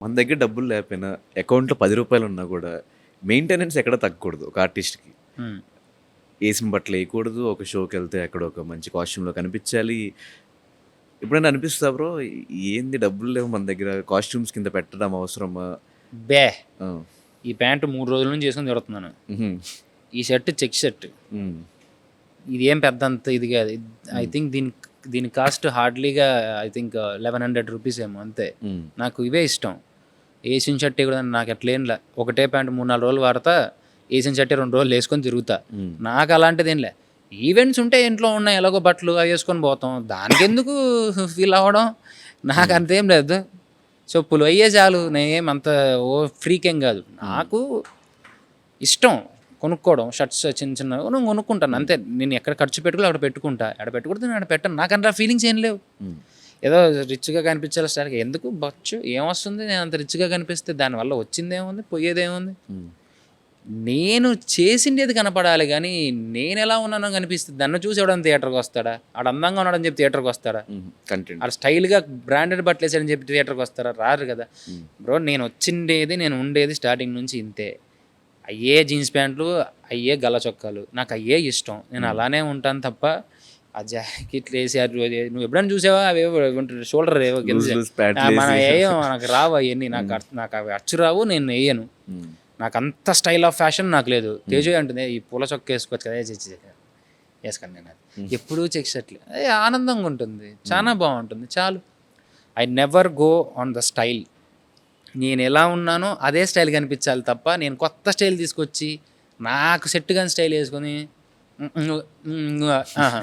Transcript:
మన దగ్గర డబ్బులు లేకపోయినా అకౌంట్‌లో రూ. 10 ఉన్నా గూడా మెయింటెనెన్స్ ఎక్కడ తగ్గకూడదు ఒక ఆర్టిస్ట్‌కి. హ్మ్. ఏసిన బట్టలేయకూడదు. ఒక షోకెళ్తే అక్కడ ఒక మంచి కాస్ట్యూమ్‌లో కనిపించాలి. ఎప్పుడైనా అనిపిస్తదా బ్రో? ఏంది డబ్బులు లేవు మన దగ్గర కాస్ట్యూమ్స్ కింద పెట్టడం అవసరమా? బే! ఆ! ఈ ప్యాంటు 3 రోజుల నుంచి యేసుకొని తిరుగుతున్నాను. హుహు. ఈ షర్ట్ చెక్ షర్ట్. హ్మ్. ఇదేం పెద్దంత ఇది గాదు. ఐ హ్మ్. థింక్ దీని కాస్ట్ హార్డ్‌లీగా ఐ థింక్ 1100 రూపీస్ ఏమో అంతే. హ్మ్. నాకు ఇవే ఇష్టం. ఏసిన షర్టే కూడా నాకు ఎట్లేంలే. ఒకటే ప్యాంట్ 3, 4 రోజులు వాడతా. ఏసిన షర్టే 2 రోజులు యేసుకొని తిరుగుతా. హ్మ్. నాకు అలాంటిదేంలే. ఈవెంట్స్ ఉంటే ఇంట్లో ఉన్నాయి ఎలాగో బట్టలు అవి యేసుకొని పోతాం. దానికెందుకు ఫీల్ అవ్వడం? నాకు అంతేం లేదు. చెప్పులు అయ్యే చాలు. నేనేం అంత ఓ ఫ్రీకేం గాదు. నాకు ఇష్టం కొనుక్కోవడం. షర్ట్స్ చిన్న చిన్నవి నేను కొనుక్కుంటాను అంతే. నేను ఎక్కడ ఖర్చు పెట్టుకోవాలో అక్కడ పెట్టుకుంటా. ఎక్కడ పెట్టకూడదో నేను ఆడ పెట్టను. నాకంత ఫీలింగ్స్ ఏం లేవు. హ్మ్. ఏదో రిచ్‌గా కనిపించాలి స్టైల్‌గా. ఎందుకు బచ్చు ఏమొస్తుంది? నేను అంత రిచ్‌గా కనిపిస్తే దానివల్ల వచ్చిందేముంది? పోయేదేముంది? హ్మ్. నేను చేసిందేది కనపడాలి గానీ, నేనెలా ఉన్నానో కనిపిస్తే నన్ను చూసి ఎవడన్నా థియేటర్‌కొస్తాడా? ఆడు అందంగా ఉన్నాడని చెప్పి థియేటర్‌కొస్తాడా? హుహు. కంటెంట్. ఆడు స్టైల్‌గా బ్రాండెడ్ బట్టలేసాడని చెప్పి థియేటర్‌కొస్తారా? రారు కదా! హ్మ్. బ్రో నేను ఉండేది స్టార్టింగ్ నుంచి ఇంతే. అయ్యే జీన్స్ ప్యాంట్లు, అయ్యే గల్ల చొక్కాలు. నాకయ్యే ఇష్టం. నేను అలానే ఉంటాను తప్ప, ఆ జాకెట్లేసి నువ్వు ఎప్పుడైనా చూసావా? అవేవో ఉంటాయి షోల్డర్ ఏవో కింద లూజ్ లూజ్ ప్యాంట్లేసి. నాకు రావు అయన్నీ. నాకు అవి అచ్చు రావు. నేను ఎయ్యను. హ్మ్. నాకంత స్టైల్ ఆఫ్ ఫ్యాషన్ నాకు లేదు. తేజు అంటుంది ఈ పూల చొక్కా వేసుకోవచ్చు కదా వేసుకోండి నేను అది ఎప్పుడూ చెక్ షర్ట్లే అది ఆనందంగా ఉంటుంది, చాలా బాగుంటుంది, చాలు. I never go on the style. నేను ఎలా ఉన్నానో అదే స్టైల్ కనిపించాలి తప్ప నేను కొత్త స్టైల్ తీసుకొచ్చి నాకు సెట్ కాని స్టైల్ వేసుకొని ఆహా.